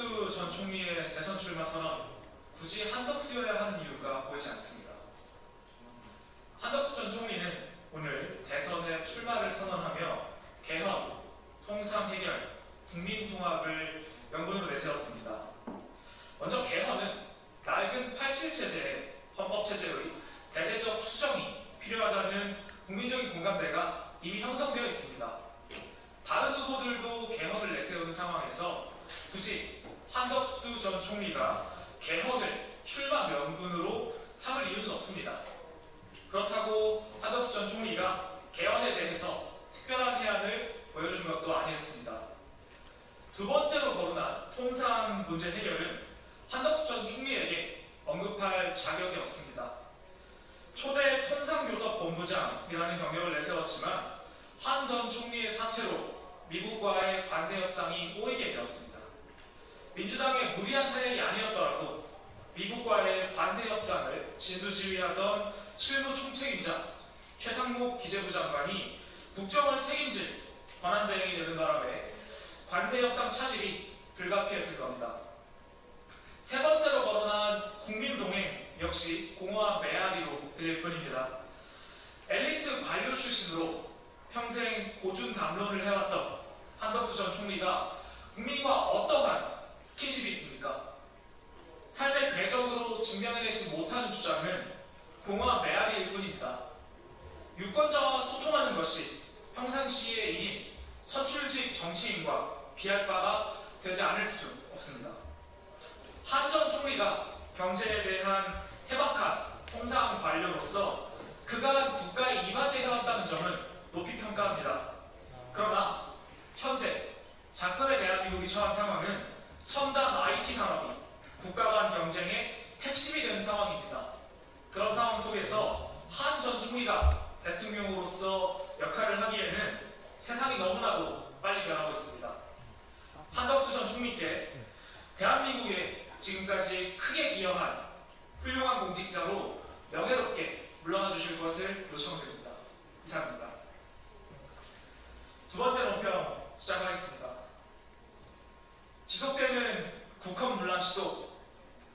한덕수 전 총리의 대선 출마 선언, 굳이 한덕수여야 하는 이유가 보이지 않습니다. 한덕수 전 총리는 오늘 대선에 출마를 선언하며 개헌, 통상해결, 국민통합을 명분으로 내세웠습니다. 먼저 개헌은 낡은 87체제의 헌법체제의 대대적 수정이 필요하다는 국민적인 공감대가 이미 형성되어 있습니다. 다른 후보들도 개헌을 내세우는 상황에서 굳이 한덕수 전 총리가 개헌을 출마 명분으로 삼을 이유는 없습니다. 그렇다고 한덕수 전 총리가 개헌에 대해서 특별한 해안을 보여준 것도 아니었습니다. 두 번째로 거론한 통상 문제 해결은 한덕수 전 총리에게 언급할 자격이 없습니다. 초대 통상교섭본부장이라는 경력을 내세웠지만 한 전 총리의 사퇴로 미국과의 관세 협상이 꼬이게 되었습니다. 민주당의 무리한 타협이 아니었더라도 미국과의 관세 협상을 진두지휘하던 실무 총책임자 최상목 기재부 장관이 국정을 책임질 권한대행이 되는 바람에 관세 협상 차질이 불가피했을 겁니다. 세 번째로 거론한 국민동행 역시 공허한 메아리로 들릴 뿐입니다. 엘리트 관료 출신으로 평생 고준 담론을 해왔던 한덕수 전 총리가 국민과 어떠한 스킨십이 있습니까? 삶의 궤적으로 증명해내지 못하는 주장은 공허한 메아리일 뿐입니다. 유권자와 소통하는 것이 평상시의 일인 선출직 정치인과 비할 바가 되지 않을 수 없습니다. 한 전 총리가 경제에 대한 해박한 통상 관료로서 그간 국가에 이바지해왔다는 점은 높이 평가합니다. 그러나 현재 작금의 대한민국이 처한 상황은 첨단 IT 산업이 국가 간 경쟁의 핵심이 되는 상황입니다. 그런 상황 속에서 한 전 총리가 대통령으로서 역할을 하기에는 세상이 너무나도 빨리 변하고 있습니다. 한덕수 전 총리께 대한민국에 지금까지 크게 기여한 훌륭한 공직자로 명예롭게 물러나 주실 것을 요청드립니다. 이상입니다. 두 번째 논평 시작하겠습니다. 지속되는 국헌 문란 시도,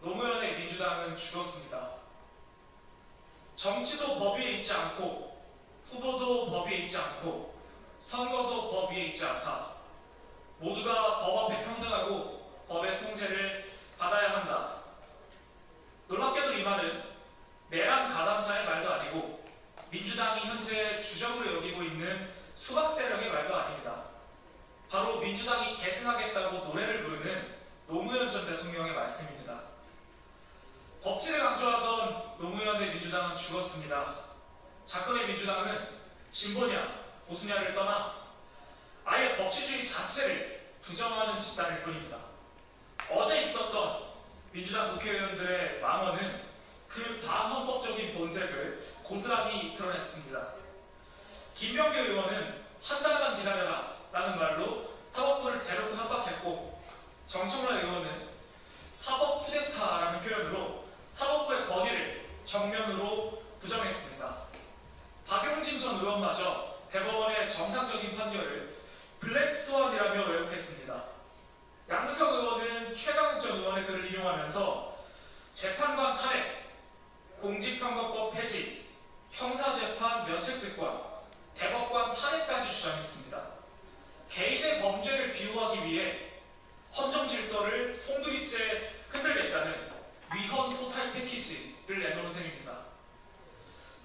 노무현의 민주당은 죽었습니다. 정치도 법 위에 있지 않고, 후보도 법 위에 있지 않고, 선거도 법 위에 있지 않다. 모두가 법 앞에 평등하고 법의 통제를 받아야 한다. 놀랍게도 이 말은 내란 가담자의 말도 아니고 민주당이 현재 주적으로 여기고 있는 수박 세력의 말도 아닙니다. 바로 민주당이 계승하겠다고 노래를 부르는 노무현 전 대통령의 말씀입니다. 법치를 강조하던 노무현의 민주당은 죽었습니다. 작금의 민주당은 진보냐 보수냐를 떠나 아예 법치주의 자체를 부정하는 집단일 뿐입니다. 어제 있었던 민주당 국회의원들의 망언은 그 반헌법적인 본색을 고스란히 드러냈습니다. 김병기 의원은 한 달만 기다려라 라는 말로 사법부를 대놓고 협박했고, 정청래 의원은 사법 쿠데타라는 표현으로 사법부의 권위를 정면으로 부정했습니다. 박용진 전 의원마저 대법원의 정상적인 판결을 블랙스완이라며 왜곡했습니다. 양문석 의원은 최강욱 전 의원의 글을 인용하면서 재판관 탄핵, 공직선거법 폐지, 형사재판 면책특권, 대법관 탄핵까지 주장했습니다. 개인의 범죄를 비호하기 위해 헌정질서를 송두리째 흔들겠다는 위헌 토탈 패키지를 내놓은 셈입니다.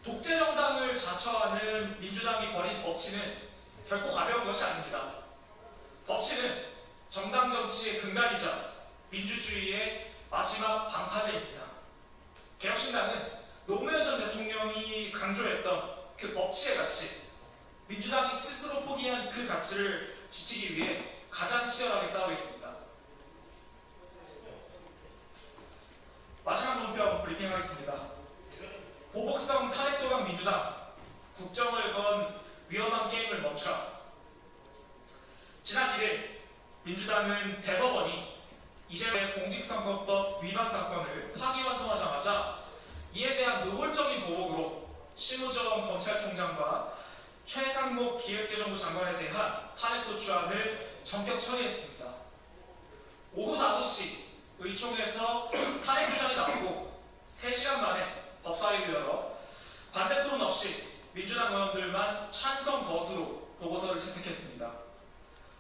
독재정당을 자처하는 민주당이 벌인 법치는 결코 가벼운 것이 아닙니다. 법치는 정당 정치의 근간이자 민주주의의 마지막 방파제입니다. 개혁신당은 노무현 전 대통령이 강조했던 그 법치의 가치, 민주당이 스스로 포기한 그 가치를 지키기 위해 가장 치열하게 싸우고 있습니다. 마지막 논평 브리핑하겠습니다. 보복성 탄핵도박 민주당, 국정을 건 위험한 게임을 멈춰라. 지난 1일 민주당은 대법원이 이재명의 공직선거법 위반 사건을 파기환송하자마자 이에 대한 노골적인 보복으로 심우정 검찰총장과 최상목 기획재정부 장관에 대한 탄핵소추안을 전격 처리했습니다. 오후 5시 의총에서 탄핵 주장이 나오고 3시간 만에 법사위를 열어 반대 토론 없이 민주당 의원들만 찬성 거수로 보고서를 채택했습니다.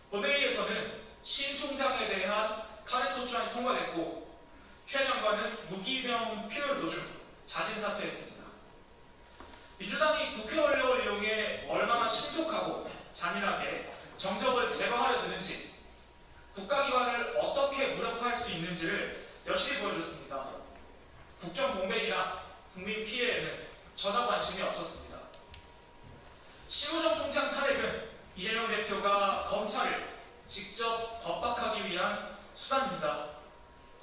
본회의에서는 신 총장에 대한 탄핵소추안이 통과됐고 최 장관은 무기명 필요를 도중 자진 사퇴했습니다. 민주당이 국회 원력을 이용해 얼마나 신속하고 잔인하게 정적을 제거하려 드는지, 국가기관을 어떻게 무력화할 수 있는지를 여실히 보여줬습니다. 국정 공백이나 국민 피해에는 전혀 관심이 없었습니다. 심우정 총장 탄핵은 이재명 대표가 검찰을 직접 겁박하기 위한 수단입니다.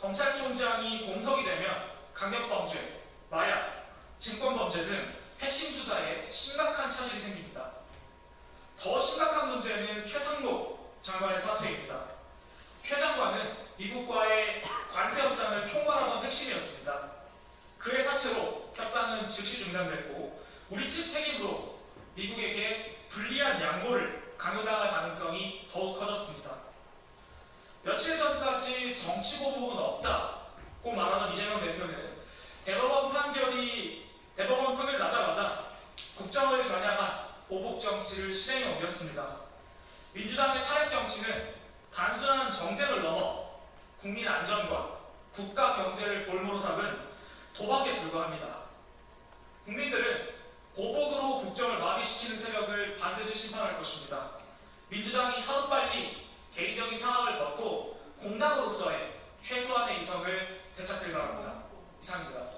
검찰총장이 공석이 되면 강력범죄, 마약, 증권범죄 등 핵심 수사에 심각한 차질이 생깁니다. 더 심각한 문제는 최상목 장관의 사퇴입니다. 최 장관은 미국과의 관세 협상을 총괄하던 핵심이었습니다. 그의 사퇴로 협상은 즉시 중단됐고 우리 측 책임으로 미국에게 불리한 양보를 강요당할 가능성이 더욱 커졌습니다. 며칠 전까지 정치 보복은 없다고 말하던 이재명 대표는 대법원 판결이 나자마자 국정을 겨냥한 보복 정치를 실행에 옮겼습니다. 민주당의 탄핵 정치는 단순한 정쟁을 넘어 국민 안전과 국가 경제를 볼모로 삼은 도박에 불과합니다. 국민들은 보복으로 국정을 마비시키는 세력을 반드시 심판할 것입니다. 민주당이 하루빨리 개인적인 상황을 벗고 공당으로서의 최소한의 이성을 되찾길 바랍니다. 이상입니다.